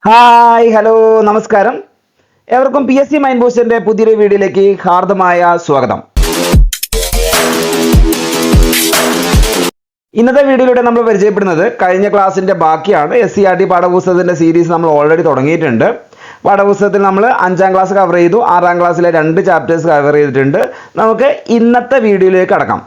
Hi hello നമസ്കാരം. എവർക്കും PSC mind ബൂസ്റ്ററിന്റെ പുതിയൊരു വീഡിയോയിലേക്ക് ഹാർദമായ സ്വാഗതം. ഇന്നത്തെ വീഡിയോയിലൂടെ നമ്മൾ പരിചയപ്പെടുന്നത് കഴിഞ്ഞ ക്ലാസ്സിന്റെ ബാക്കിയാണ്. SCERT പാഠപുസ്തകത്തിന്റെ സീരീസ് നമ്മൾ ഓൾറെഡി തുടങ്ങിയിട്ടുണ്ട്. പാഠപുസ്തകത്തിൽ നമ്മൾ 5ാം ക്ലാസ് കവർ ചെയ്തു, 6ാം ക്ലാസ്സിലെ 2 ചാപ്റ്റേഴ്സ് കവർ ചെയ്തിട്ടുണ്ട്. നമുക്ക് ഇന്നത്തെ വീഡിയോയിലേക്ക് കടക്കാം.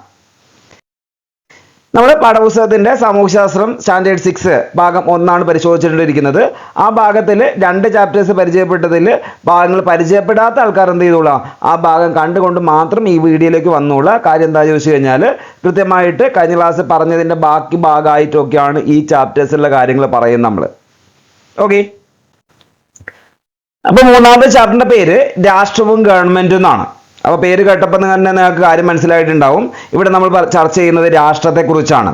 നമ്മൾ പാഠപുസ്തകത്തിന്റെ സാമൂഹ്യശാസ്ത്രം സ്റ്റാൻഡേർഡ് 6 ഭാഗം 1 പരിശോധിച്ചിട്ടിരിക്കുന്നത്. ആ ഭാഗത്തിൽ 2 ചാപ്റ്റേഴ്സ് പരിചയപ്പെട്ടതിൽ ഭാഗങ്ങൾ പരിചയപ്പെടാത്ത ആൾക്കാർ എന്ത് ചെയ്തോളാം, ആ ഭാഗം കണ്ടുകൊണ്ട് മാത്രം ഈ വീഡിയോയിലേക്ക് വന്നോളാം. കാര്യം എന്താ ചോദിച്ചു കഴിഞ്ഞാൽ, കൃത്യമായിട്ട് കഴിഞ്ഞ ക്ലാസ് പറഞ്ഞതിന്റെ ബാക്കി ഭാഗമായിട്ടൊക്കെയാണ് ഈ ചാപ്റ്റേഴ്സിലുള്ള കാര്യങ്ങൾ പറയുന്നത് നമ്മൾ. ഓക്കെ, അപ്പൊ 3ാമത്തെ ചാപ്റ്ററിന്റെ പേര് രാഷ്ട്രവും ഗവൺമെന്റും എന്നാണ്. അപ്പോൾ പേര് കേട്ടപ്പോൾ തന്നെ നിങ്ങൾക്ക് കാര്യം മനസ്സിലായിട്ടുണ്ടാവും. ഇവിടെ നമ്മൾ ചർച്ച ചെയ്യുന്നത് രാഷ്ട്രത്തെക്കുറിച്ചാണ്.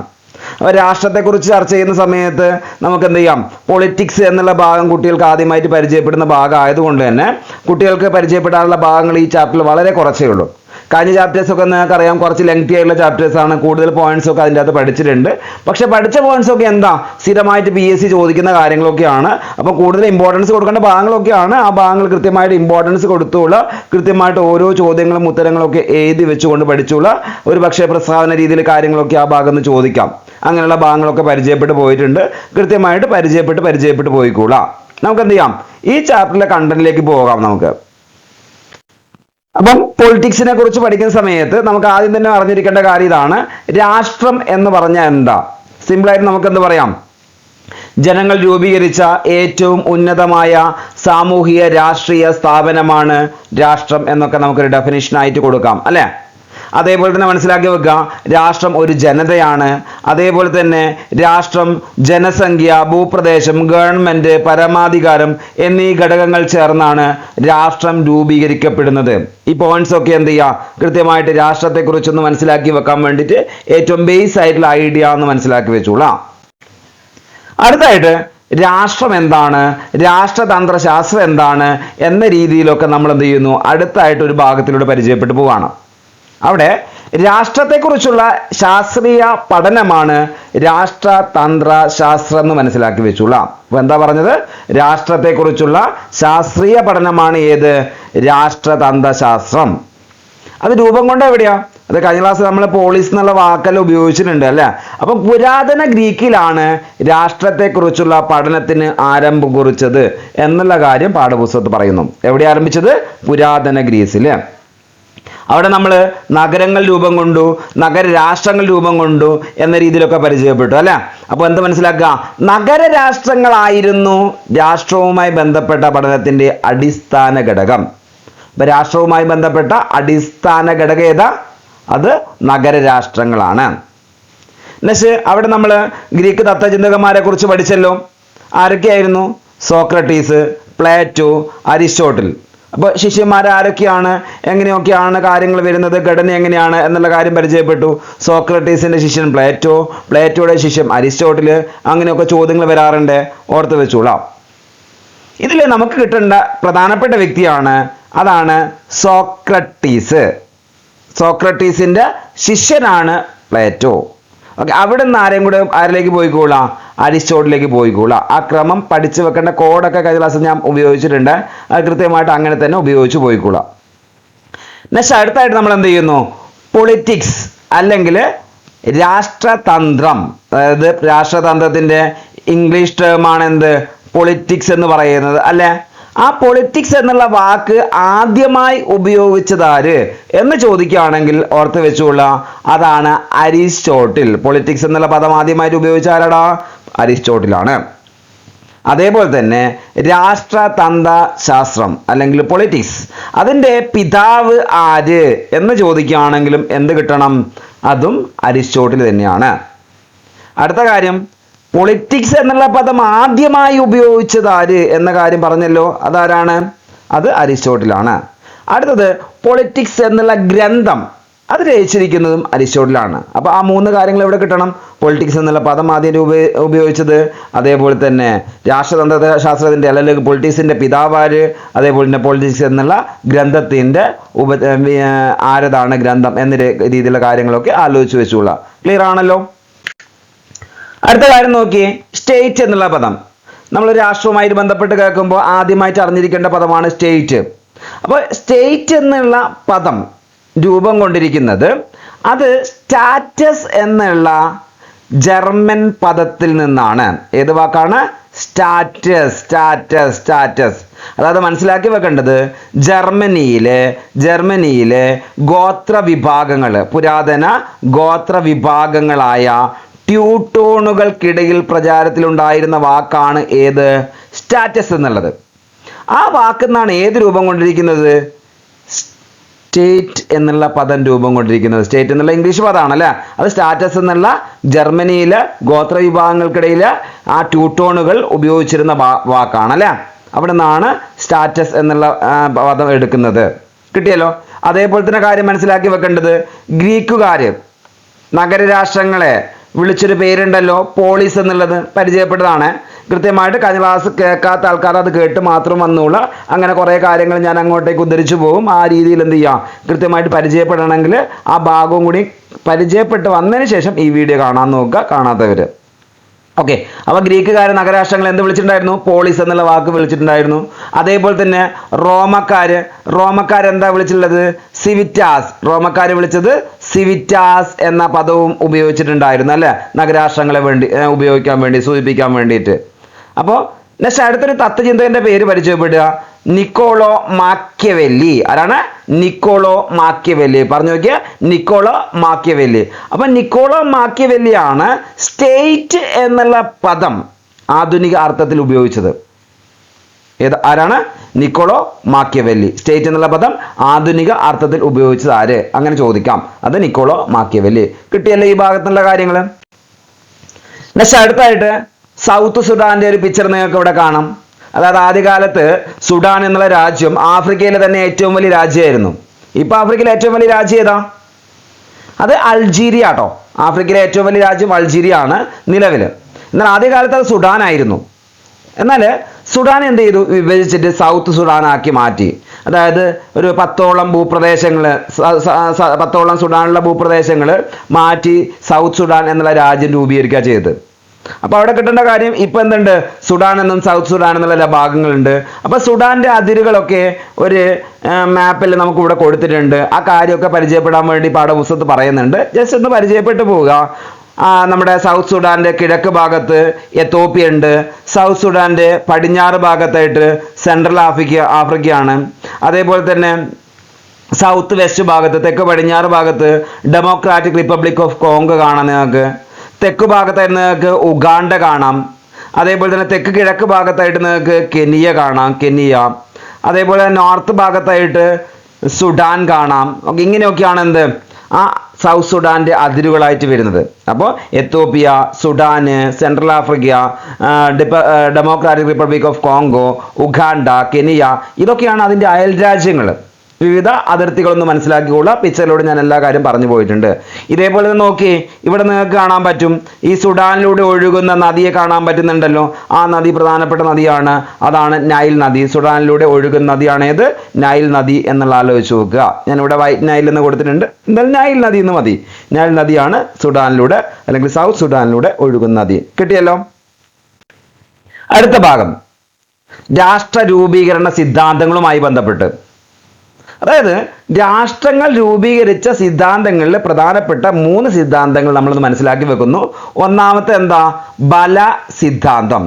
അപ്പോൾ രാഷ്ട്രത്തെക്കുറിച്ച് ചർച്ച ചെയ്യുന്ന സമയത്ത് നമുക്ക് എന്ത് ചെയ്യാം, പൊളിറ്റിക്സ് എന്നുള്ള ഭാഗം കുട്ടികൾക്ക് ആദ്യമായിട്ട് പരിചയപ്പെടുന്ന ഭാഗം ആയതുകൊണ്ട് തന്നെ കുട്ടികൾക്ക് പരിചയപ്പെടാനുള്ള ഭാഗങ്ങൾ ഈ ചാപ്റ്ററിൽ വളരെ കുറച്ചേ ഉള്ളൂ. കഴിഞ്ഞ ചാപ്റ്റേഴ്സ് ഒക്കെ നിങ്ങൾക്ക് അറിയാം, കുറച്ച് ലെങ്തി ആയിട്ടുള്ള ചാപ്റ്റേഴ്സ് ആണ്. കൂടുതൽ പോയിന്റ്സ് ഒക്കെ അതിൻ്റെ അകത്ത് പഠിച്ചിട്ടുണ്ട്. പക്ഷെ പഠിച്ച പോയിന്റ്സ് ഒക്കെ എന്താ, സ്ഥിരമായിട്ട് PSC ചോദിക്കുന്ന കാര്യങ്ങളൊക്കെയാണ്. അപ്പോൾ കൂടുതൽ ഇമ്പോർട്ടൻസ് കൊടുക്കേണ്ട ഭാഗങ്ങളൊക്കെയാണ്. ആ ഭാഗങ്ങൾ കൃത്യമായിട്ട് ഇമ്പോർട്ടൻസ് കൊടുത്തുള്ള, കൃത്യമായിട്ട് ഓരോ ചോദ്യങ്ങളും ഉത്തരങ്ങളൊക്കെ എഴുതി വെച്ചുകൊണ്ട് പഠിച്ചുള്ള, ഒരു പക്ഷേ പ്രസ്താവന രീതിയിൽ കാര്യങ്ങളൊക്കെ ആ ഭാഗത്ത് നിന്ന് ചോദിക്കാം. അങ്ങനെയുള്ള ഭാഗങ്ങളൊക്കെ പരിചയപ്പെട്ട് പോയിട്ടുണ്ട്. കൃത്യമായിട്ട് പരിചയപ്പെട്ട് പോയിക്കൂടാ. നമുക്ക് എന്ത് ചെയ്യാം, ഈ ചാപ്റ്ററിലെ കണ്ടന്റിലേക്ക് പോകാം. നമുക്ക് അപ്പം പൊളിറ്റിക്സിനെ കുറിച്ച് പഠിക്കുന്ന സമയത്ത് നമുക്ക് ആദ്യം തന്നെ അറിഞ്ഞിരിക്കേണ്ട കാര്യം ഇതാണ്. രാഷ്ട്രം എന്ന് പറഞ്ഞാൽ എന്താ? സിമ്പിളായിട്ട് നമുക്ക് എന്ത് പറയാം, ജനങ്ങൾ രൂപീകരിച്ച ഏറ്റവും ഉന്നതമായ സാമൂഹിക രാഷ്ട്രീയ സ്ഥാപനമാണ് രാഷ്ട്രം എന്നൊക്കെ നമുക്കൊരു ഡെഫിനിഷൻ ആയിട്ട് കൊടുക്കാം, അല്ലേ? അതേപോലെ തന്നെ മനസ്സിലാക്കി വെക്കുക, രാഷ്ട്രം ഒരു ജനതയാണ്. അതേപോലെ തന്നെ രാഷ്ട്രം ജനസംഖ്യ, ഭൂപ്രദേശം, ഗവൺമെന്റ്, പരമാധികാരം എന്നീ ഘടകങ്ങൾ ചേർന്നാണ് രാഷ്ട്രം രൂപീകരിക്കപ്പെടുന്നത്. ഈ പോയിന്റ്സ് ഒക്കെ എന്ത് ചെയ്യുക, കൃത്യമായിട്ട് രാഷ്ട്രത്തെക്കുറിച്ചൊന്ന് മനസ്സിലാക്കി വെക്കാൻ വേണ്ടിയിട്ട് ഏറ്റവും ബേസ് ആയിട്ടുള്ള ഐഡിയ ഒന്ന് മനസ്സിലാക്കി വെച്ചോളാം. അടുത്തായിട്ട് രാഷ്ട്രം എന്താണ്, രാഷ്ട്രതന്ത്ര ശാസ്ത്രം എന്താണ് എന്ന രീതിയിലൊക്കെ നമ്മൾ എന്ത് ചെയ്യുന്നു, അടുത്തായിട്ട് ഒരു ഭാഗത്തിലൂടെ പരിചയപ്പെട്ടു പോവാണ്. അവിടെ രാഷ്ട്രത്തെക്കുറിച്ചുള്ള ശാസ്ത്രീയ പഠനമാണ് രാഷ്ട്രതന്ത്ര ശാസ്ത്രം എന്ന് മനസ്സിലാക്കി വെച്ചോളാം. അപ്പൊ എന്താ പറഞ്ഞത്, രാഷ്ട്രത്തെക്കുറിച്ചുള്ള ശാസ്ത്രീയ പഠനമാണ് ഏത്, രാഷ്ട്രതന്ത്ര ശാസ്ത്രം. അത് രൂപം കൊണ്ട് എവിടെയാ, അത് കഴിഞ്ഞ ക്ലാസ് നമ്മൾ പോളിസ് എന്നുള്ള വാക്കെല്ലാം ഉപയോഗിച്ചിട്ടുണ്ട്, അല്ലേ? അപ്പൊ പുരാതന ഗ്രീക്കിലാണ് രാഷ്ട്രത്തെക്കുറിച്ചുള്ള പഠനത്തിന് ആരംഭം കുറിച്ചത് എന്നുള്ള കാര്യം പാഠപുസ്തകത്തിൽ പറയുന്നു. എവിടെ ആരംഭിച്ചത്, പുരാതന ഗ്രീസില്. അവിടെ നമ്മൾ നഗരങ്ങൾ രൂപം കൊണ്ടു, നഗരരാഷ്ട്രങ്ങൾ രൂപം കൊണ്ടു എന്ന രീതിയിലൊക്കെ പരിചയപ്പെട്ടു, അല്ലെ? അപ്പോൾ എന്ത് മനസ്സിലാക്കുക, നഗരരാഷ്ട്രങ്ങളായിരുന്നു രാഷ്ട്രവുമായി ബന്ധപ്പെട്ട പഠനത്തിന്റെ അടിസ്ഥാന ഘടകം. അപ്പൊ രാഷ്ട്രവുമായി ബന്ധപ്പെട്ട അടിസ്ഥാന ഘടകം ഏതാ, അത് നഗരരാഷ്ട്രങ്ങളാണ്. നെക്സ്റ്റ് അവിടെ നമ്മൾ ഗ്രീക്ക് തത്വചിന്തകന്മാരെ കുറിച്ച് പഠിച്ചല്ലോ. ആരൊക്കെയായിരുന്നു, സോക്രട്ടീസ്, പ്ലേറ്റോ, അരിസ്റ്റോട്ടിൽ. അപ്പോൾ ശിഷ്യന്മാർ ആരൊക്കെയാണ്, എങ്ങനെയൊക്കെയാണ് കാര്യങ്ങൾ വരുന്നത്, ഘടന എങ്ങനെയാണ് എന്നുള്ള കാര്യം പരിചയപ്പെട്ടു. സോക്രട്ടീസിന്റെ ശിഷ്യൻ പ്ലേറ്റോ, പ്ലേറ്റോയുടെ ശിഷ്യൻ അരിസ്റ്റോട്ടിൽ, അങ്ങനെയൊക്കെ ചോദ്യങ്ങൾ വരാറുണ്ട്, ഓർത്ത് വെച്ചോളാം. ഇതിൽ നമുക്ക് കിട്ടേണ്ട പ്രധാനപ്പെട്ട വ്യക്തിയാണ്, അതാണ് സോക്രട്ടീസ്. സോക്രട്ടീസിന്റെ ശിഷ്യനാണ് പ്ലേറ്റോ. ഓക്കെ, അവിടെ നിന്ന് ആരിലേക്ക് പോയിക്കോളാം, അരിസ്റ്റോട്ടിലേക്ക് പോയിക്കോളാം. ആ ക്രമം പഠിച്ചു വെക്കേണ്ട കോഡൊക്കെ കഴിഞ്ഞ ക്ലാസ്സിൽ ഞാൻ ഉപയോഗിച്ചിട്ടുണ്ട്. അത് കൃത്യമായിട്ട് അങ്ങനെ തന്നെ ഉപയോഗിച്ച് പോയിക്കോളാം. നെക്സ്റ്റ് അടുത്തായിട്ട് നമ്മൾ എന്ത് ചെയ്യുന്നു, പൊളിറ്റിക്സ് അല്ലെങ്കിൽ രാഷ്ട്രതന്ത്രം. അതായത് രാഷ്ട്രതന്ത്രത്തിന്റെ ഇംഗ്ലീഷ് ടേമാണ് എന്ത്, പൊളിറ്റിക്സ് എന്ന് പറയുന്നത്, അല്ലെ? ആ പൊളിറ്റിക്സ് എന്നുള്ള വാക്ക് ആദ്യമായി ഉപയോഗിച്ചതാര് എന്ന് ചോദിക്കുകയാണെങ്കിൽ ഓർത്ത് വെച്ചുകൊള്ളാം, അതാണ് അരിസ്റ്റോട്ടിൽ. പൊളിറ്റിക്സ് എന്നുള്ള പദം ആദ്യമായിട്ട് ഉപയോഗിച്ച ആരാടാ, അരിസ്റ്റോട്ടിലാണ്. അതേപോലെ തന്നെ രാഷ്ട്രതന്ത്ര ശാസ്ത്രം അല്ലെങ്കിൽ പൊളിറ്റിക്സ്, അതിൻ്റെ പിതാവ് ആര് എന്ന് ചോദിക്കുകയാണെങ്കിലും എന്ത് കിട്ടണം, അതും അരിസ്റ്റോട്ടിൽ തന്നെയാണ്. അടുത്ത കാര്യം, പൊളിറ്റിക്സ് എന്നുള്ള പദം ആദ്യമായി ഉപയോഗിച്ചത് ആര് എന്ന കാര്യം പറഞ്ഞല്ലോ, അതാരാണ്, അത് അരിസ്റ്റോട്ടിലാണ്. അടുത്തത് പൊളിറ്റിക്സ് എന്നുള്ള ഗ്രന്ഥം, അത് രചിച്ചിരിക്കുന്നതും അരിസ്റ്റോട്ടിലാണ്. അപ്പോൾ ആ 3 കാര്യങ്ങൾ എവിടെ കിട്ടണം, പൊളിറ്റിക്സ് എന്നുള്ള പദം ആദ്യം ഉപയോഗിച്ചത്, അതേപോലെ തന്നെ രാഷ്ട്രതന്ത്ര ശാസ്ത്രത്തിന്റെ അല്ലെങ്കിൽ പൊളിറ്റിക്സിന്റെ പിതാവാര്, അതേപോലെ തന്നെ പൊളിറ്റിക്സ് എന്നുള്ള ഗ്രന്ഥത്തിന്റെ ആരതാണ് ഗ്രന്ഥം എന്ന രീതിയിലുള്ള കാര്യങ്ങളൊക്കെ ആലോചിച്ച് വെച്ചുകൊള്ളാം. ക്ലിയർ ആണല്ലോ? അടുത്ത കാര്യം നോക്കിയേ, സ്റ്റേറ്റ് എന്നുള്ള പദം. നമ്മൾ രാഷ്ട്രവുമായിട്ട് ബന്ധപ്പെട്ട് കേൾക്കുമ്പോൾ ആദ്യമായിട്ട് അറിഞ്ഞിരിക്കേണ്ട പദമാണ് സ്റ്റേറ്റ്. അപ്പോൾ സ്റ്റേറ്റ് എന്നുള്ള പദം രൂപം കൊണ്ടിരിക്കുന്നത് അത് സ്റ്റാറ്റസ് എന്നുള്ള ജർമ്മൻ പദത്തിൽ നിന്നാണ്. ഏത് വാക്കാണ്? സ്റ്റാറ്റസ്. സ്റ്റാറ്റസ് സ്റ്റാറ്റസ് അതായത് മനസ്സിലാക്കി വെക്കേണ്ടത് ജർമ്മനിയിലെ ഗോത്ര വിഭാഗങ്ങൾ, പുരാതന ഗോത്ര വിഭാഗങ്ങളായ ട്യൂട്ടോണുകൾക്കിടയിൽ പ്രചാരത്തിലുണ്ടായിരുന്ന വാക്കാണ് ഏത്? സ്റ്റാറ്റസ് എന്നുള്ളത്. ആ വാക്കിൽ നിന്നാണ് ഏത് രൂപം കൊണ്ടിരിക്കുന്നത്? സ്റ്റേറ്റ് എന്നുള്ള പദം രൂപം കൊണ്ടിരിക്കുന്നത്. സ്റ്റേറ്റ് എന്നുള്ള ഇംഗ്ലീഷ് പദമാണ് അല്ലേ, അത് സ്റ്റാറ്റസ് എന്നുള്ള ജർമ്മനിയിലെ ഗോത്ര വിഭാഗങ്ങൾക്കിടയിൽ ആ ട്യൂട്ടോണുകൾ ഉപയോഗിച്ചിരുന്ന വാക്കാണ് അല്ലേ. അവിടെ നിന്നാണ് സ്റ്റാറ്റസ് എന്നുള്ള പദം എടുക്കുന്നത്. കിട്ടിയല്ലോ. അതേപോലെ തന്നെ കാര്യം മനസ്സിലാക്കി വെക്കേണ്ടത്, ഗ്രീക്കുകാര് നഗരരാഷ്ട്രങ്ങളെ വിളിച്ചൊരു പേരുണ്ടല്ലോ, പോളിസ് എന്നുള്ളത്, പരിചയപ്പെട്ടതാണ്. കൃത്യമായിട്ട് കഴിഞ്ഞ ക്ലാസ് കേൾക്കാത്ത ആൾക്കാർ അത് കേട്ട് മാത്രം വന്നോളൂ. അങ്ങനെ കുറേ കാര്യങ്ങൾ ഞാൻ അങ്ങോട്ടേക്ക് ഉദ്ധരിച്ചു പോകും. ആ രീതിയിൽ എന്ത് ചെയ്യാം, കൃത്യമായിട്ട് പരിചയപ്പെടണമെങ്കിൽ ആ ഭാഗവും കൂടി പരിചയപ്പെട്ട് വന്നതിന് ശേഷം ഈ വീഡിയോ കാണാൻ നോക്കുക, കാണാത്തവർ. ഓക്കെ. അപ്പോൾ ഗ്രീക്കുകാർ നഗരാഷ്ട്രങ്ങൾ എന്ത് വിളിച്ചിട്ടുണ്ടായിരുന്നു? പോളിസ് എന്നുള്ള വാക്ക് വിളിച്ചിട്ടുണ്ടായിരുന്നു. അതേപോലെ തന്നെ റോമക്കാർ എന്താ വിളിച്ചിട്ടുള്ളത്? സിവിറ്റാസ്. റോമക്കാർ വിളിച്ചത് സിവിറ്റാസ് എന്ന പദവും ഉപയോഗിച്ചിട്ടുണ്ടായിരുന്നു അല്ലെ, നഗരാഷ്ട്രങ്ങളെ സൂചിപ്പിക്കാൻ വേണ്ടിയിട്ട്. അപ്പോൾ നെക്സ്റ്റ് അടുത്തൊരു തത്വചിന്തകന്റെ പേര് പരിചയപ്പെടുക, നിക്കോളോ മാക്കിയവെല്ലി. ആരാണ്? Niccolo Machiavelli. പറഞ്ഞു നോക്കിയ നിക്കോളോ മാക്കിയവെല്ലി. അപ്പൊ നിക്കോളോ മാക്കിയവെല്ലിയാണ് സ്റ്റേറ്റ് എന്നുള്ള പദം ആധുനിക അർത്ഥത്തിൽ ഉപയോഗിച്ചത്. ആരാണ്? Niccolo Machiavelli. സ്റ്റേറ്റ് എന്നുള്ള പദം ആധുനിക അർത്ഥത്തിൽ ഉപയോഗിച്ചത് ആര്? അങ്ങനെ ചോദിക്കാം. അത് നിക്കോളോ മാക്കിയവെല്ലി. കിട്ടിയല്ലേ ഈ ഭാഗത്തുള്ള കാര്യങ്ങൾ? നെക്സ്റ്റ് അടുത്തായിട്ട് സൗത്ത് സുഡാന്റെ ഒരു പിക്ചർ നിങ്ങൾക്ക് ഇവിടെ കാണാം. അതായത് ആദ്യകാലത്ത് സുഡാൻ എന്നുള്ള രാജ്യം ആഫ്രിക്കയിലെ തന്നെ ഏറ്റവും വലിയ രാജ്യമായിരുന്നു. ഇപ്പൊ ആഫ്രിക്കയിലെ ഏറ്റവും വലിയ രാജ്യം ഏതാ? അത് അൾജീരിയ കേട്ടോ. ആഫ്രിക്കയിലെ ഏറ്റവും വലിയ രാജ്യം അൾജീരിയ ആണ് നിലവിൽ. എന്നാൽ ആദ്യകാലത്ത് അത് സുഡാൻ ആയിരുന്നു. എന്നാൽ സുഡാൻ എന്ത് ചെയ്തു? വിഭജിച്ചിട്ട് സൗത്ത് സുഡാൻ ആക്കി മാറ്റി. അതായത് ഒരു 10ഓളം ഭൂപ്രദേശങ്ങൾ, 10ഓളം സുഡാനുള്ള ഭൂപ്രദേശങ്ങൾ മാറ്റി സൗത്ത് സുഡാൻ എന്നുള്ള രാജ്യം രൂപീകരിക്കുക ചെയ്തത്. അപ്പൊ അവിടെ കിട്ടേണ്ട കാര്യം, ഇപ്പൊ എന്തുണ്ട്? സുഡാൻ എന്നും സൗത്ത് സുഡാൻ എന്നുള്ള ഭാഗങ്ങളുണ്ട്. അപ്പൊ സുഡാന്റെ അതിരുകളൊക്കെ ഒരു മാപ്പിൽ നമുക്ക് ഇവിടെ കൊടുത്തിട്ടുണ്ട്. ആ കാര്യമൊക്കെ പരിചയപ്പെടാൻ വേണ്ടി പാഠപുസ്തകത്ത് പറയുന്നുണ്ട്. ജസ്റ്റ് ഒന്ന് പരിചയപ്പെട്ടു പോവുക. നമ്മുടെ സൗത്ത് സുഡാന്റെ കിഴക്ക് ഭാഗത്ത് എത്തോപ്യ ഉണ്ട്. സൗത്ത് സുഡാന്റെ പടിഞ്ഞാറ് ഭാഗത്തായിട്ട് സെൻട്രൽ ആഫ്രിക്കയാണ്. അതേപോലെ തന്നെ സൗത്ത് വെസ്റ്റ് ഭാഗത്ത്, തെക്ക് പടിഞ്ഞാറ് ഭാഗത്ത് ഡെമോക്രാറ്റിക് റിപ്പബ്ലിക് ഓഫ് കോങ്കോ കാണാം നിങ്ങൾക്ക്. തെക്ക് ഭാഗത്തായിട്ട് നിങ്ങൾക്ക് ഉഗാണ്ട കാണാം. അതേപോലെ തന്നെ തെക്ക് കിഴക്ക് ഭാഗത്തായിട്ട് നിങ്ങൾക്ക് കെനിയ കാണാം, കെനിയ. അതേപോലെ നോർത്ത് ഭാഗത്തായിട്ട് സുഡാൻ കാണാം. ഓക്കെ, ഇങ്ങനെയൊക്കെയാണ് എന്ത് ആ സൗത്ത് സുഡാന്റെ അതിരുകളായിട്ട് വരുന്നത്. അപ്പോൾ Ethiopia, Sudan, Central Africa, Democratic Republic of Congo, Uganda, Kenya, ഇതൊക്കെയാണ് അതിൻ്റെ അയൽ രാജ്യങ്ങൾ. വിവിധ അതിർത്തികളൊന്ന് മനസ്സിലാക്കിയുള്ള പിക്ചറിലൂടെ ഞാൻ എല്ലാ കാര്യം പറഞ്ഞു പോയിട്ടുണ്ട്. ഇതേപോലെ നോക്കി ഇവിടെ നിങ്ങൾക്ക് കാണാൻ പറ്റും, ഈ സുഡാനിലൂടെ ഒഴുകുന്ന നദിയെ കാണാൻ പറ്റുന്നുണ്ടല്ലോ. ആ നദി പ്രധാനപ്പെട്ട നദിയാണ്, അതാണ് നൈൽ നദി. സുഡാനിലൂടെ ഒഴുകുന്ന നദിയാണ് ഏത്? നൈൽ നദി എന്നുള്ള ആലോചിച്ച് നോക്കുക. ഞാനിവിടെ വൈറ്റ് നൈൽ എന്ന് കൊടുത്തിട്ടുണ്ട്, എന്തായാലും നൈൽ നദി എന്ന് മതി. നൈൽ നദിയാണ് സുഡാനിലൂടെ അല്ലെങ്കിൽ സൗത്ത് സുഡാനിലൂടെ ഒഴുകുന്ന നദി. കിട്ടിയല്ലോ. അടുത്ത ഭാഗം രാഷ്ട്ര രൂപീകരണ സിദ്ധാന്തങ്ങളുമായി ബന്ധപ്പെട്ട്. അതായത് രാഷ്ട്രങ്ങൾ രൂപീകരിച്ച സിദ്ധാന്തങ്ങളിൽ പ്രധാനപ്പെട്ട 3 സിദ്ധാന്തങ്ങൾ നമ്മളൊന്ന് മനസ്സിലാക്കി വെക്കുന്നു. ഒന്നാമത്തെ എന്താ? ബല സിദ്ധാന്തം.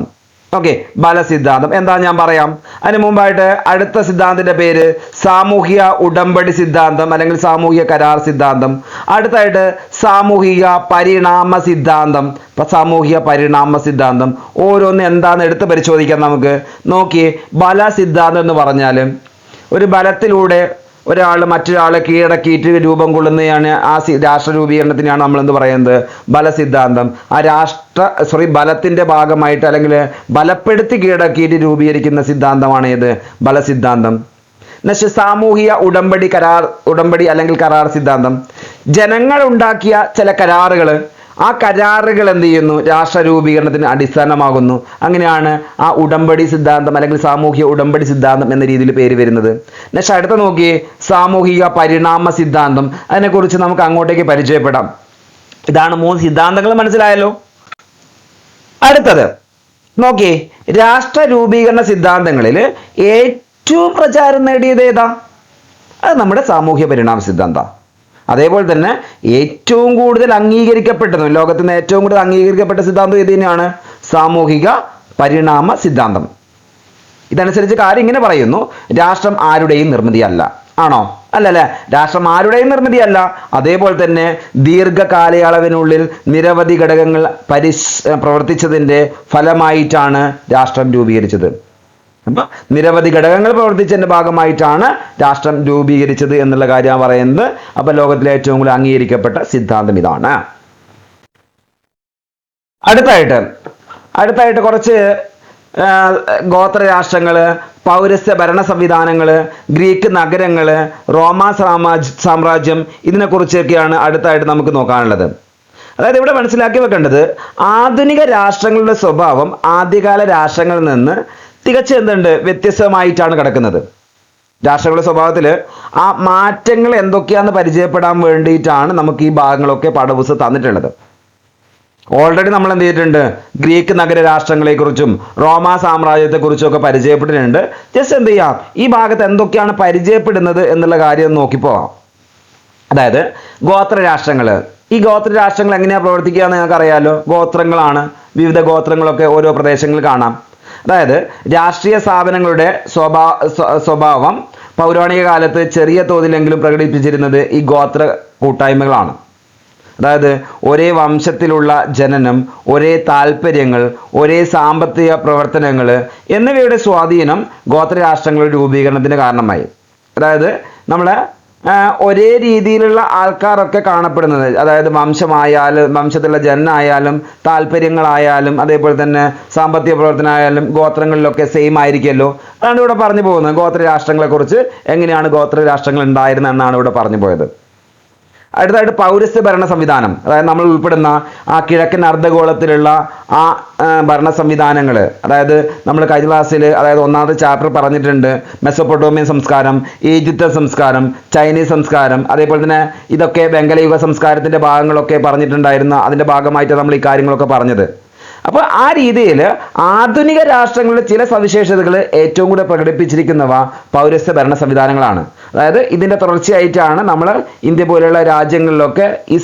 ഓക്കെ, ബല സിദ്ധാന്തം എന്താ ഞാൻ പറയാം. അതിന് മുമ്പായിട്ട് അടുത്ത സിദ്ധാന്തത്തിന്റെ പേര് സാമൂഹിക ഉടമ്പടി സിദ്ധാന്തം അല്ലെങ്കിൽ സാമൂഹിക കരാർ സിദ്ധാന്തം. അടുത്തായിട്ട് സാമൂഹിക പരിണാമ സിദ്ധാന്തം. സാമൂഹിക പരിണാമ സിദ്ധാന്തം ഓരോന്ന് എന്താന്ന് എടുത്ത് പരിശോധിക്കാം നമുക്ക്. നോക്കി, ബല സിദ്ധാന്തം എന്ന് പറഞ്ഞാൽ ഒരു ബലത്തിലൂടെ ഒരാൾ മറ്റൊരാളെ കീഴടക്കിയിട്ട് രൂപം കൊള്ളുന്നതാണ്. ആ രാഷ്ട്ര രൂപീകരണത്തിനാണ് നമ്മൾ എന്ത് പറയുന്നത്? ബലസിദ്ധാന്തം. ആ ബലത്തിന്റെ ഭാഗമായിട്ട് അല്ലെങ്കിൽ ബലപ്പെടുത്തി കീഴടക്കിയിട്ട് രൂപീകരിക്കുന്ന സിദ്ധാന്തമാണ് ഏത്? ബലസിദ്ധാന്തം. നെക്സ്റ്റ് സാമൂഹിക ഉടമ്പടി അല്ലെങ്കിൽ കരാർ സിദ്ധാന്തം. ജനങ്ങൾ ഉണ്ടാക്കിയ ചില കരാറുകൾ, ആ കരാറുകൾ എന്ത് ചെയ്യുന്നു? രാഷ്ട്ര രൂപീകരണത്തിന് അടിസ്ഥാനമാകുന്നു. അങ്ങനെയാണ് ആ ഉടമ്പടി സിദ്ധാന്തം അല്ലെങ്കിൽ സാമൂഹിക ഉടമ്പടി സിദ്ധാന്തം എന്ന രീതിയിൽ പേര് വരുന്നത്. നെക്സ്റ്റ് അടുത്ത നോക്കിയേ, സാമൂഹിക പരിണാമ സിദ്ധാന്തം. അതിനെക്കുറിച്ച് നമുക്ക് അങ്ങോട്ടേക്ക് പരിചയപ്പെടാം. ഇതാണ് 3 സിദ്ധാന്തങ്ങൾ, മനസ്സിലായല്ലോ. അടുത്തത് നോക്കിയേ, രാഷ്ട്ര രൂപീകരണ സിദ്ധാന്തങ്ങളിൽ ഏറ്റവും പ്രചാരം നേടിയത് ഏതാ? അത് നമ്മുടെ സാമൂഹ്യ പരിണാമ സിദ്ധാന്ത. അതേപോലെ തന്നെ ഏറ്റവും കൂടുതൽ അംഗീകരിക്കപ്പെട്ടതും ലോകത്തിൽ നിന്ന് ഏറ്റവും കൂടുതൽ അംഗീകരിക്കപ്പെട്ട സിദ്ധാന്തം ഇത് തന്നെയാണ്, സാമൂഹിക പരിണാമ സിദ്ധാന്തം. ഇതനുസരിച്ച് കാര്യം ഇങ്ങനെ പറയുന്നു, രാഷ്ട്രം ആരുടെയും നിർമ്മിതിയല്ല. ആണോ? അല്ലല്ലേ? രാഷ്ട്രം ആരുടെയും നിർമ്മിതിയല്ല. അതേപോലെ തന്നെ ദീർഘകാലയളവിനുള്ളിൽ നിരവധി ഘടകങ്ങൾ പ്രവർത്തിച്ചതിൻ്റെ ഫലമായിട്ടാണ് രാഷ്ട്രം രൂപീകരിച്ചത്. അപ്പൊ നിരവധി ഘടകങ്ങൾ പ്രവർത്തിച്ചതിന്റെ ഭാഗമായിട്ടാണ് രാഷ്ട്രം രൂപീകരിച്ചത് എന്നുള്ള കാര്യമാണ് പറയുന്നത്. അപ്പൊ ലോകത്തിലെ ഏറ്റവും കൂടുതൽ അംഗീകരിക്കപ്പെട്ട സിദ്ധാന്തം ഇതാണ്. അടുത്തായിട്ട് കുറച്ച് ഗോത്ര രാഷ്ട്രങ്ങള്, പൗരസ്ത്യ ഭരണ സംവിധാനങ്ങള്, ഗ്രീക്ക് നഗരങ്ങള്, റോമാ സാമ്രാജ്യം, ഇതിനെക്കുറിച്ചൊക്കെയാണ് അടുത്തായിട്ട് നമുക്ക് നോക്കാനുള്ളത്. അതായത് ഇവിടെ മനസ്സിലാക്കി വെക്കേണ്ടത്, ആധുനിക രാഷ്ട്രങ്ങളുടെ സ്വഭാവം ആദ്യകാല രാഷ്ട്രങ്ങളിൽ നിന്ന് തികച്ചും വ്യത്യസ്തമായിട്ടാണ് കിടക്കുന്നത്. രാഷ്ട്രങ്ങളുടെ സ്വഭാവത്തിൽ ആ മാറ്റങ്ങൾ എന്തൊക്കെയാണെന്ന് പരിചയപ്പെടാൻ വേണ്ടിയിട്ടാണ് നമുക്ക് ഈ ഭാഗങ്ങളൊക്കെ പാഠപുസ്തകം തന്നിട്ടുള്ളത്. ഓൾറെഡി നമ്മൾ എന്ത് ചെയ്തിട്ടുണ്ട്, ഗ്രീക്ക് നഗര രാഷ്ട്രങ്ങളെ കുറിച്ചും റോമാ സാമ്രാജ്യത്തെ കുറിച്ചും ഒക്കെ പരിചയപ്പെട്ടിട്ടുണ്ട്. ജസ്റ്റ് എന്ത് ചെയ്യാം, ഈ ഭാഗത്ത് എന്തൊക്കെയാണ് പരിചയപ്പെടുന്നത് എന്നുള്ള കാര്യം നോക്കിപ്പോവാം. അതായത് ഗോത്ര രാഷ്ട്രങ്ങൾ, ഈ ഗോത്ര രാഷ്ട്രങ്ങൾ എങ്ങനെയാണ് പ്രവർത്തിക്കുക എന്ന് നിങ്ങൾക്ക് അറിയാലോ. ഗോത്രങ്ങളാണ്, വിവിധ ഗോത്രങ്ങളൊക്കെ ഓരോ പ്രദേശങ്ങളിൽ കാണാം. അതായത് രാഷ്ട്രീയ സ്ഥാപനങ്ങളുടെ സ്വഭാവം പൗരാണിക കാലത്ത് ചെറിയ തോതിലെങ്കിലും പ്രകടിപ്പിച്ചിരുന്നത് ഈ ഗോത്ര കൂട്ടായ്മകളാണ്. അതായത് ഒരേ വംശത്തിലുള്ള ജനനം, ഒരേ താല്പര്യങ്ങൾ, ഒരേ സാമ്പത്തിക പ്രവർത്തനങ്ങൾ എന്നിവയുടെ സ്വാധീനം ഗോത്ര രാഷ്ട്രങ്ങളുടെ രൂപീകരണത്തിന് കാരണമായി. അതായത് നമ്മളെ ഒരേ രീതിയിലുള്ള ആൾക്കാരൊക്കെ കാണപ്പെടുന്നത്, അതായത് വംശത്തിലുള്ള ജനനായാലും താല്പര്യങ്ങളായാലും അതേപോലെ തന്നെ സാമ്പത്തിക പ്രവർത്തനമായാലും ഗോത്രങ്ങളിലൊക്കെ സെയിം ആയിരിക്കുമല്ലോ. അതാണ് ഇവിടെ പറഞ്ഞു പോകുന്നത്. ഗോത്ര രാഷ്ട്രങ്ങളെക്കുറിച്ച് എങ്ങനെയാണ് ഗോത്ര രാഷ്ട്രങ്ങൾ ഉണ്ടായിരുന്നത് എന്നാണ് ഇവിടെ പറഞ്ഞു പോയത്. അടുത്തായിട്ട് പൗരസ്ത്യ ഭരണ സംവിധാനം, അതായത് നമ്മൾ ഉൾപ്പെടുന്ന ആ കിഴക്കൻ അർദ്ധഗോളത്തിലുള്ള ആ ഭരണ സംവിധാനങ്ങൾ. അതായത് നമ്മൾ കഴിഞ്ഞ ക്ലാസ്സിൽ, അതായത് ഒന്നാമത്തെ ചാപ്റ്റർ പറഞ്ഞിട്ടുണ്ട്, മെസൊപ്പൊട്ടോമിയൻ സംസ്കാരം, ഈജിപ്ത് സംസ്കാരം, ചൈനീസ് സംസ്കാരം, അതേപോലെ തന്നെ ഇതൊക്കെ വെങ്കലയുഗ സംസ്കാരത്തിന്റെ ഭാഗങ്ങളൊക്കെ പറഞ്ഞിട്ടുണ്ടായിരുന്നു. അതിന്റെ ഭാഗമായിട്ട് നമ്മൾ ഈ കാര്യങ്ങളൊക്കെ പറഞ്ഞത്. അപ്പോൾ ആ രീതിയിൽ ആധുനിക രാഷ്ട്രങ്ങളുടെ ചില സവിശേഷതകൾ ഏറ്റവും കൂടുതൽ പ്രകടിപ്പിച്ചിരിക്കുന്നവ പൗരസ്ത്യ ഭരണ സംവിധാനങ്ങളാണ്. അതായത് ഇതിന്റെ തുടർച്ചയായിട്ടാണ് നമ്മൾ ഇന്ത്യ പോലെയുള്ള രാജ്യങ്ങളിലൊക്കെ ഈ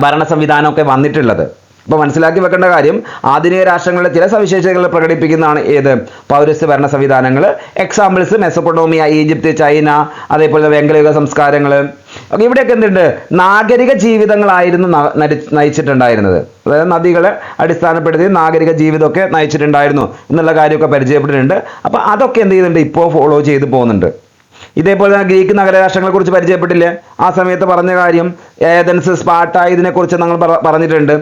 ഭരണ സംവിധാനമൊക്കെ വന്നിട്ടുള്ളത്. അപ്പോൾ മനസ്സിലാക്കി വെക്കേണ്ട കാര്യം, ആധുനിക രാഷ്ട്രങ്ങളുടെ ചില സവിശേഷതകൾ പ്രകടിപ്പിക്കുന്നതാണ് ഏത്? പൗരസ്ത്യ ഭരണ സംവിധാനങ്ങൾ. എക്സാമ്പിൾസ് മെസൊപ്പൊട്ടോമിയ, ഈജിപ്ത്, ചൈന, അതേപോലെ വെങ്കലയുഗ സംസ്കാരങ്ങൾ. ഓക്കെ, ഇവിടെയൊക്കെ എന്തുണ്ട്? നാഗരിക ജീവിതങ്ങളായിരുന്നു നയിച്ചിട്ടുണ്ടായിരുന്നത്. അതായത് നദികളെ അടിസ്ഥാനപ്പെടുത്തി നാഗരിക ജീവിതമൊക്കെ നയിച്ചിട്ടുണ്ടായിരുന്നു എന്നുള്ള കാര്യമൊക്കെ പരിചയപ്പെട്ടിട്ടുണ്ട്. അപ്പോൾ അതൊക്കെ എന്ത് ചെയ്യുന്നുണ്ട്? ഇപ്പോൾ ഫോളോ ചെയ്ത് പോകുന്നുണ്ട്. ഇതേപോലെ തന്നെ ഗ്രീക്ക് നഗരരാഷ്ട്രങ്ങളെ കുറിച്ച് പരിചയപ്പെട്ടില്ലേ? ആ സമയത്ത് പറഞ്ഞ കാര്യം ഏതൻസ്, സ്പാർട്ട, ഇതിനെക്കുറിച്ച് നമ്മൾ പറഞ്ഞിട്ടുണ്ട്.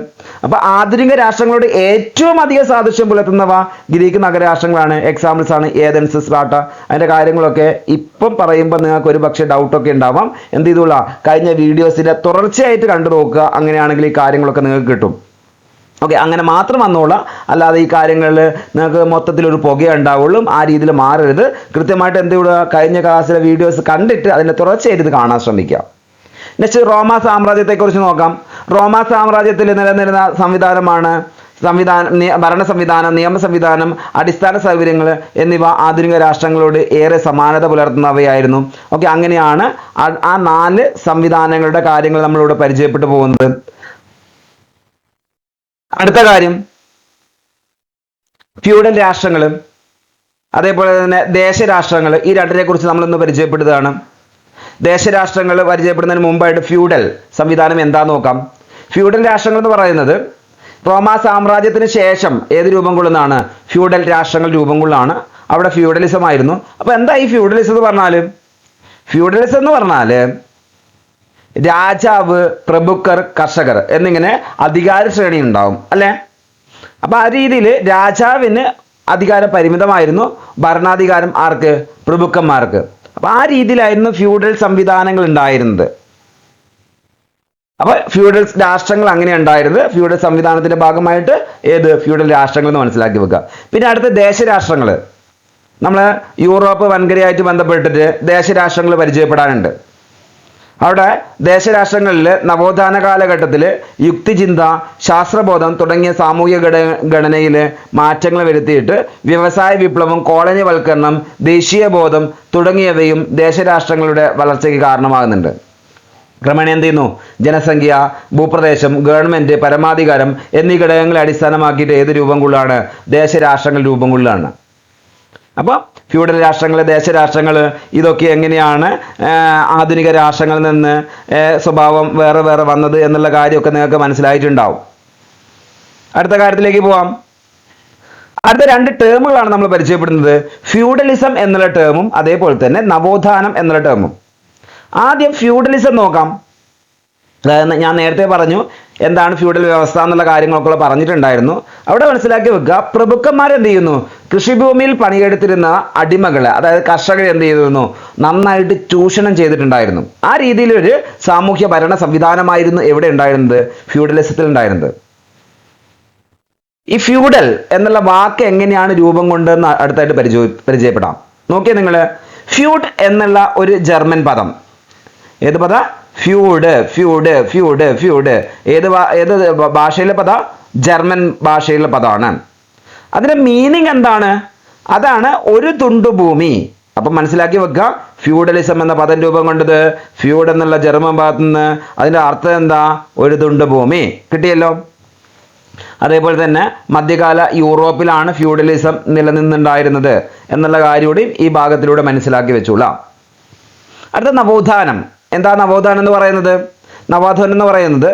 അപ്പൊ ആധുനിക രാഷ്ട്രങ്ങളോട് ഏറ്റവും അധികം സാദൃശ്യം പുലർത്തുന്നവ ഗ്രീക്ക് നഗരരാഷ്ട്രങ്ങളാണ്. എക്സാമ്പിൾസ് ആണ് ഏതൻസ്, സ്പാർട്ട. അതിന്റെ കാര്യങ്ങളൊക്കെ ഇപ്പം പറയുമ്പോൾ നിങ്ങൾക്ക് ഒരു പക്ഷേ ഡൗട്ടൊക്കെ ഉണ്ടാവാം. എന്ത് ചെയ്തോളാ, കഴിഞ്ഞ വീഡിയോസിന്റെ തുടർച്ചയായിട്ട് കണ്ടു നോക്കുക. അങ്ങനെയാണെങ്കിൽ ഈ കാര്യങ്ങളൊക്കെ നിങ്ങൾക്ക് കിട്ടും. ഓക്കെ, അങ്ങനെ മാത്രം വന്നോളാം. അല്ലാതെ ഈ കാര്യങ്ങളിൽ നിങ്ങൾക്ക് മൊത്തത്തിലൊരു പുക ഉണ്ടാവുള്ളൂ. ആ രീതിയിൽ മാറരുത്. കൃത്യമായിട്ട് എന്ത് ചെയ്യുക, കഴിഞ്ഞ ക്ലാസ്സിലെ വീഡിയോസ് കണ്ടിട്ട് അതിൻ്റെ തുടർച്ചയായിട്ട് ഇത് കാണാൻ ശ്രമിക്കുക. നെക്സ്റ്റ് റോമാ സാമ്രാജ്യത്തെക്കുറിച്ച് നോക്കാം. റോമാ സാമ്രാജ്യത്തിൽ നിലനിന്നിരുന്ന സംവിധാനമാണ് ഭരണ സംവിധാനം, നിയമ സംവിധാനം, അടിസ്ഥാന സൗകര്യങ്ങൾ എന്നിവ ആധുനിക രാഷ്ട്രങ്ങളോട് ഏറെ സമാനത പുലർത്തുന്നവയായിരുന്നു. ഓക്കെ, അങ്ങനെയാണ് ആ 4 സംവിധാനങ്ങളുടെ കാര്യങ്ങൾ നമ്മളിവിടെ പരിചയപ്പെട്ടു പോകുന്നത്. അടുത്ത കാര്യം ഫ്യൂഡൽ രാഷ്ട്രങ്ങൾ, അതേപോലെ തന്നെ ദേശരാഷ്ട്രങ്ങൾ. ഈ രണ്ടിനെ കുറിച്ച് നമ്മളൊന്ന് പരിചയപ്പെടുന്നതാണ്. ദേശരാഷ്ട്രങ്ങൾ പരിചയപ്പെടുന്നതിന് മുമ്പായിട്ട് ഫ്യൂഡൽ സംവിധാനം എന്താന്ന് നോക്കാം. ഫ്യൂഡൽ രാഷ്ട്രങ്ങൾ എന്ന് പറയുന്നത് റോമാ സാമ്രാജ്യത്തിന് ശേഷം ഏത് രൂപം കൊള്ളുന്നതാണ്? ഫ്യൂഡൽ രാഷ്ട്രങ്ങൾ രൂപം കൊള്ളുന്നതാണ്. അവിടെ ഫ്യൂഡലിസം ആയിരുന്നു. അപ്പൊ എന്താ ഈ ഫ്യൂഡലിസം എന്ന് പറഞ്ഞാൽ? ഫ്യൂഡലിസം എന്ന് പറഞ്ഞാൽ രാജാവ്, പ്രഭുക്കർ, കർഷകർ എന്നിങ്ങനെ അധികാര ശ്രേണി ഉണ്ടാവും അല്ലേ? അപ്പൊ ആ രീതിയിൽ രാജാവിന് അധികാരം പരിമിതമായിരുന്നു, ഭരണാധികാരം ആർക്ക്? പ്രഭുക്കന്മാർക്ക്. അപ്പൊ ആ രീതിയിലായിരുന്നു ഫ്യൂഡൽ സംവിധാനങ്ങൾ ഉണ്ടായിരുന്നത്. അപ്പൊ ഫ്യൂഡൽ രാഷ്ട്രങ്ങൾ അങ്ങനെ ഉണ്ടായിരുന്നത്. ഫ്യൂഡൽ സംവിധാനത്തിന്റെ ഭാഗമായിട്ട് ഏത്? ഫ്യൂഡൽ രാഷ്ട്രങ്ങൾ എന്ന് മനസ്സിലാക്കി വെക്കുക. പിന്നെ അടുത്ത ദേശരാഷ്ട്രങ്ങൾ. നമ്മൾ യൂറോപ്പ് വൻകരയായിട്ട് ബന്ധപ്പെട്ടിട്ട് ദേശരാഷ്ട്രങ്ങൾ പരിചയപ്പെടാനുണ്ട്. അവിടെ ദേശരാഷ്ട്രങ്ങളിൽ നവോത്ഥാന കാലഘട്ടത്തിൽ യുക്തിചിന്ത, ശാസ്ത്രബോധം തുടങ്ങിയ സാമൂഹിക ഘടനയിൽ മാറ്റങ്ങൾ വരുത്തിയിട്ട് വ്യവസായ വിപ്ലവം, കോളനിവൽക്കരണം, ദേശീയബോധം തുടങ്ങിയവയും ദേശരാഷ്ട്രങ്ങളുടെ വളർച്ചയ്ക്ക് കാരണമാകുന്നുണ്ട്. ക്രമേണ എന്ത് ചെയ്യുന്നു? ജനസംഖ്യ, ഭൂപ്രദേശം, ഗവൺമെന്റ്, പരമാധികാരം എന്നീ ഘടകങ്ങളെ അടിസ്ഥാനമാക്കിയിട്ട് ഏത് രൂപം കൊള്ളുകയാണ്? ദേശരാഷ്ട്രങ്ങൾ രൂപം കൊള്ളുകയാണ്. അപ്പോൾ ഫ്യൂഡൽ രാഷ്ട്രങ്ങൾ, ദേശരാഷ്ട്രങ്ങൾ ഇതൊക്കെ എങ്ങനെയാണ് ആധുനിക രാഷ്ട്രങ്ങളിൽ നിന്ന് സ്വഭാവം വേറെ വേറെ വന്നത് എന്നുള്ള കാര്യമൊക്കെ നിങ്ങൾക്ക് മനസ്സിലായിട്ടുണ്ടാവും. അടുത്ത കാര്യത്തിലേക്ക് പോവാം. അടുത്ത രണ്ട് ടേമുകളാണ് നമ്മൾ പരിചയപ്പെടുന്നത്. ഫ്യൂഡലിസം എന്നുള്ള ടേമും അതേപോലെ തന്നെ നവോത്ഥാനം എന്നുള്ള ടേമും. ആദ്യം ഫ്യൂഡലിസം നോക്കാം. അതായത് ഞാൻ നേരത്തെ പറഞ്ഞു എന്താണ് ഫ്യൂഡൽ വ്യവസ്ഥ എന്നുള്ള കാര്യങ്ങളൊക്കെ പറഞ്ഞിട്ടുണ്ടായിരുന്നു. അവിടെ മനസ്സിലാക്കി വെക്കുക, പ്രഭുക്കന്മാർ എന്ത് ചെയ്യുന്നു? കൃഷിഭൂമിയിൽ പണിയെടുത്തിരുന്ന അടിമകളെ, അതായത് കർഷകരെ എന്ത് ചെയ്തിരുന്നു? നന്നായിട്ട് ചൂഷണം ചെയ്തിട്ടുണ്ടായിരുന്നു. ആ രീതിയിലൊരു സാമൂഹ്യ ഭരണ സംവിധാനമായിരുന്നു എവിടെ ഉണ്ടായിരുന്നത്? ഫ്യൂഡലിസത്തിൽ ഉണ്ടായിരുന്നത്. ഈ ഫ്യൂഡൽ എന്നുള്ള വാക്ക് എങ്ങനെയാണ് രൂപം കൊണ്ടെന്ന് അടുത്തായിട്ട് പരിചയപ്പെടാം. നോക്കിയേ നിങ്ങൾ, ഫ്യൂഡ് എന്നുള്ള ഒരു ജർമ്മൻ പദം. ഏത് പദ? ഫ്യൂഡ്. ഫ്യൂഡ് ഫ്യൂഡ് ഫ്യൂഡ് ഏത് ഭാഷയിലെ പദ? ജർമ്മൻ ഭാഷയിലെ പദമാണ്. അതിന്റെ മീനിങ് എന്താണ്? അതാണ് ഒരു തുണ്ടു ഭൂമി. അപ്പൊ മനസ്സിലാക്കി വെക്കുക, ഫ്യൂഡലിസം എന്ന പദം രൂപം കൊണ്ടത് ഫ്യൂഡ് എന്നുള്ള ജർമ്മൻ പദത്തിൽ നിന്ന്. അതിന്റെ അർത്ഥം എന്താ? ഒരു തുണ്ടു ഭൂമി. കിട്ടിയല്ലോ. അതേപോലെ തന്നെ മധ്യകാല യൂറോപ്പിലാണ് ഫ്യൂഡലിസം നിലനിന്നുണ്ടായിരുന്നത് എന്നുള്ള കാര്യം കൂടി ഈ ഭാഗത്തിലൂടെ മനസ്സിലാക്കി വെച്ചോളാം. അടുത്ത നവോത്ഥാനം. എന്താ നവോത്ഥാനം എന്ന് പറയുന്നത്? നവോത്ഥാനം എന്ന് പറയുന്നത്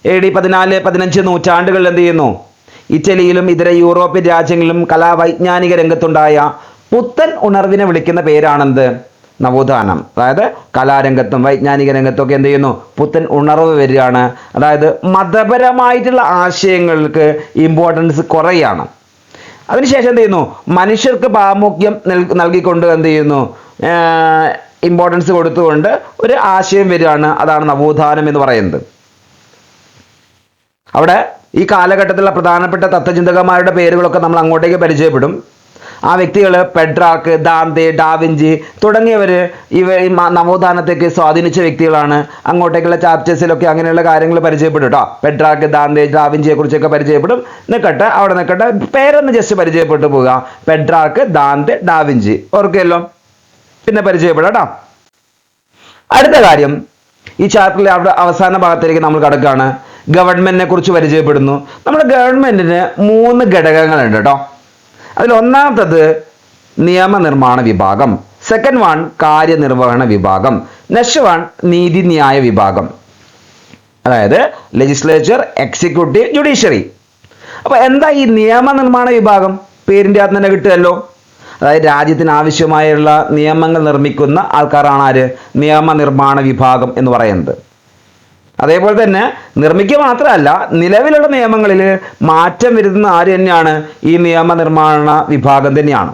AD 14-15 നൂറ്റാണ്ടുകളിൽ എന്ത് ചെയ്യുന്നു? ഇറ്റലിയിലും ഇതര യൂറോപ്യൻ രാജ്യങ്ങളിലും കലാവൈജ്ഞാനിക രംഗത്തുണ്ടായ പുത്തൻ ഉണർവിനെ വിളിക്കുന്ന പേരാണെന്ത്? നവോത്ഥാനം. അതായത് കലാരംഗത്തും വൈജ്ഞാനിക രംഗത്തും ഒക്കെ എന്ത് ചെയ്യുന്നു? പുത്തൻ ഉണർവ് വരികയാണ്. അതായത് മതപരമായിട്ടുള്ള ആശയങ്ങൾക്ക് ഇമ്പോർട്ടൻസ് കുറയാണ്. അതിനുശേഷം എന്ത് ചെയ്യുന്നു? മനുഷ്യർക്ക് പ്രാമുഖ്യം നൽകിക്കൊണ്ട് എന്ത് ചെയ്യുന്നു? ഇമ്പോർട്ടൻസ് കൊടുത്തുകൊണ്ട് ഒരു ആശയം വരികയാണ്. അതാണ് നവോത്ഥാനം എന്ന് പറയുന്നത്. അവിടെ ഈ കാലഘട്ടത്തിലുള്ള പ്രധാനപ്പെട്ട തത്വചിന്തകന്മാരുടെ പേരുകളൊക്കെ നമ്മൾ അങ്ങോട്ടേക്ക് പരിചയപ്പെടും. ആ വ്യക്തികൾ പെട്രാർക്ക്, ദാന്തെ, ഡാവിഞ്ചി തുടങ്ങിയവർ ഈ നവോത്ഥാനത്തേക്ക് സ്വാധീനിച്ച വ്യക്തികളാണ്. അങ്ങോട്ടേക്കുള്ള ചാപ്റ്റേഴ്സിലൊക്കെ അങ്ങനെയുള്ള കാര്യങ്ങൾ പരിചയപ്പെടും കേട്ടോ. പെട്രാർക്ക്, ദാന്തെ, ഡാവിഞ്ചിയെ കുറിച്ചൊക്കെ പരിചയപ്പെടും. അവിടെ നിൽക്കട്ടെ, പേരൊന്ന് ജസ്റ്റ് പരിചയപ്പെട്ടു പോവുക. പെട്രാർക്ക്, ദാന്തെ, ഡാവിഞ്ചി ഓർക്കുമല്ലോ, പിന്നെ പരിചയപ്പെടാം കേട്ടോ. അടുത്ത കാര്യം, ഈ ചാപ്റ്ററിൽ അവിടെ അവസാന ഭാഗത്തേക്ക് നമ്മൾ കടക്കുകയാണ്. ഗവൺമെന്റിനെ കുറിച്ച് പരിചയപ്പെടുന്നു. നമ്മുടെ ഗവൺമെന്റിന് 3 ഘടകങ്ങളുണ്ട് കേട്ടോ. അതിൽ ഒന്നാമത്തത് നിയമനിർമ്മാണ വിഭാഗം, സെക്കൻഡ് വൺ കാര്യനിർവഹണ വിഭാഗം, നെക്സ്റ്റ് വൺ നീതിന്യായ വിഭാഗം. അതായത് ലെജിസ്ലേച്ചർ, എക്സിക്യൂട്ടീവ്, ജുഡീഷ്യറി. അപ്പൊ എന്താ ഈ നിയമനിർമ്മാണ വിഭാഗം? പേരിൻ്റെ അകത്ത് തന്നെ കിട്ടുമല്ലോ. അതായത് രാജ്യത്തിന് ആവശ്യമായുള്ള നിയമങ്ങൾ നിർമ്മിക്കുന്ന ആൾക്കാരാണ് ആര്? നിയമനിർമ്മാണ വിഭാഗം എന്ന് പറയുന്നത്. അതേപോലെ തന്നെ നിർമ്മിക്കുക മാത്രമല്ല, നിലവിലുള്ള നിയമങ്ങളിൽ മാറ്റം വരുത്തുന്ന ആര് തന്നെയാണ്? ഈ നിയമനിർമ്മാണ വിഭാഗം തന്നെയാണ്.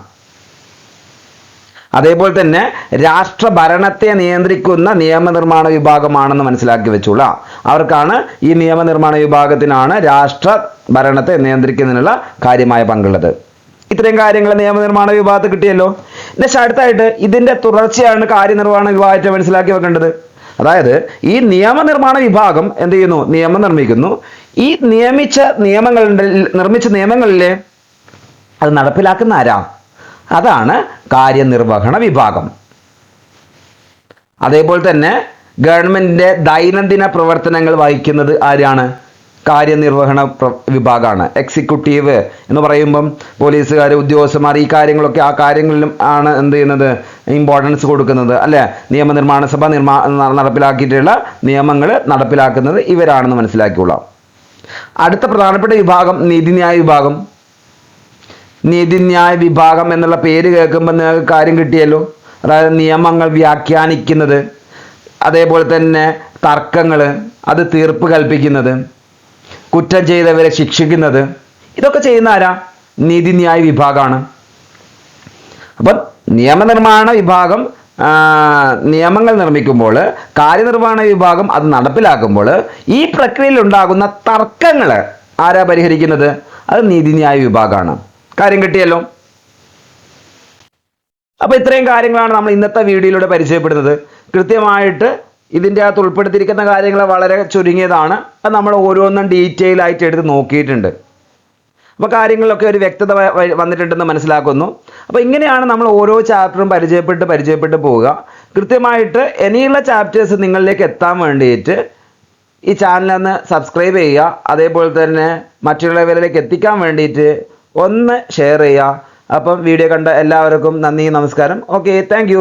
അതേപോലെ തന്നെ രാഷ്ട്രഭരണത്തെ നിയന്ത്രിക്കുന്ന നിയമനിർമ്മാണ വിഭാഗമാണെന്ന് മനസ്സിലാക്കി വെച്ചോളാം. അവർക്കാണ്, ഈ നിയമനിർമ്മാണ വിഭാഗത്തിനാണ് രാഷ്ട്ര ഭരണത്തെ നിയന്ത്രിക്കുന്നതിനുള്ള കാര്യമായ പങ്കുള്ളത്. ഇത്രയും കാര്യങ്ങൾ നിയമനിർമ്മാണ വിഭാഗത്തിൽ കിട്ടിയല്ലോ. നെക്സ്റ്റ് അടുത്തായിട്ട് ഇതിന്റെ തുടർച്ചയാണ് കാര്യനിർവഹണ വിഭാഗത്തെ മനസ്സിലാക്കി വെക്കേണ്ടത്. അതായത് ഈ നിയമനിർമ്മാണ വിഭാഗം എന്ത് ചെയ്യുന്നു? നിയമം നിർമ്മിക്കുന്നു. ഈ നിർമ്മിച്ച നിയമങ്ങളിലെ അത് നടപ്പിലാക്കുന്ന ആരാ? അതാണ് കാര്യനിർവഹണ വിഭാഗം. അതേപോലെ തന്നെ ഗവൺമെന്റിന്റെ ദൈനംദിന പ്രവർത്തനങ്ങൾ വഹിക്കുന്നത് ആരാണ്? കാര്യനിർവഹണ വിഭാഗമാണ്. എക്സിക്യൂട്ടീവ് എന്ന് പറയുമ്പം പോലീസുകാർ, ഉദ്യോഗസ്ഥന്മാർ, ഈ കാര്യങ്ങളൊക്കെ ആ കാര്യങ്ങളിലും ആണ് എന്ത് ചെയ്യുന്നത്? ഇമ്പോർട്ടൻസ് കൊടുക്കുന്നത് അല്ലേ? നിയമനിർമ്മാണ സഭ നടപ്പിലാക്കിയിട്ടുള്ള നിയമങ്ങൾ നടപ്പിലാക്കുന്നത് ഇവരാണെന്ന് മനസ്സിലാക്കിക്കൊള്ളാം. അടുത്ത പ്രധാനപ്പെട്ട വിഭാഗം നീതിന്യായ വിഭാഗം. നീതിന്യായ വിഭാഗം എന്നുള്ള പേര് കേൾക്കുമ്പോൾ നിങ്ങൾക്ക് കാര്യം കിട്ടിയല്ലോ. അതായത് നിയമങ്ങൾ വ്യാഖ്യാനിക്കുന്നത്, അതേപോലെ തന്നെ തർക്കങ്ങൾ, അത് തീർപ്പ് കൽപ്പിക്കുന്നത്, കുറ്റം ചെയ്തവരെ ശിക്ഷിക്കുന്നത്, ഇതൊക്കെ ചെയ്യുന്ന ആരാ? നീതിന്യായ വിഭാഗമാണ്. അപ്പം നിയമനിർമ്മാണ വിഭാഗം നിയമങ്ങൾ നിർമ്മിക്കുമ്പോൾ, കാര്യനിർവഹണ വിഭാഗം അത് നടപ്പിലാക്കുമ്പോൾ ഈ പ്രക്രിയയിൽ ഉണ്ടാകുന്ന തർക്കങ്ങൾ ആരാ പരിഹരിക്കുന്നത്? അത് നീതിന്യായ വിഭാഗമാണ്. കാര്യം കിട്ടിയല്ലോ. അപ്പൊ ഇത്രയും കാര്യങ്ങളാണ് നമ്മൾ ഇന്നത്തെ വീഡിയോയിലൂടെ പരിചയപ്പെടുന്നത്. കൃത്യമായിട്ട് ഇതിൻ്റെ അകത്ത് ഉൾപ്പെടുത്തിയിരിക്കുന്ന കാര്യങ്ങൾ വളരെ ചുരുങ്ങിയതാണ്. അത് നമ്മൾ ഓരോന്നും ഡീറ്റെയിൽ ആയിട്ട് എടുത്ത് നോക്കിയിട്ടുണ്ട്. അപ്പോൾ കാര്യങ്ങളിലൊക്കെ ഒരു വ്യക്തത വന്നിട്ടുണ്ടെന്ന് മനസ്സിലാക്കുന്നു. അപ്പോൾ ഇങ്ങനെയാണ് നമ്മൾ ഓരോ ചാപ്റ്ററും പരിചയപ്പെട്ട് പോവുക. കൃത്യമായിട്ട് ഇനിയുള്ള ചാപ്റ്റേഴ്സ് നിങ്ങളിലേക്ക് എത്താൻ വേണ്ടിയിട്ട് ഈ ചാനലൊന്ന് സബ്സ്ക്രൈബ് ചെയ്യുക. അതേപോലെ തന്നെ മറ്റുള്ളവരിലേക്ക് എത്തിക്കാൻ വേണ്ടിയിട്ട് ഒന്ന് ഷെയർ ചെയ്യുക. അപ്പം വീഡിയോ കണ്ട എല്ലാവർക്കും നന്ദി, നമസ്കാരം. Okay, thank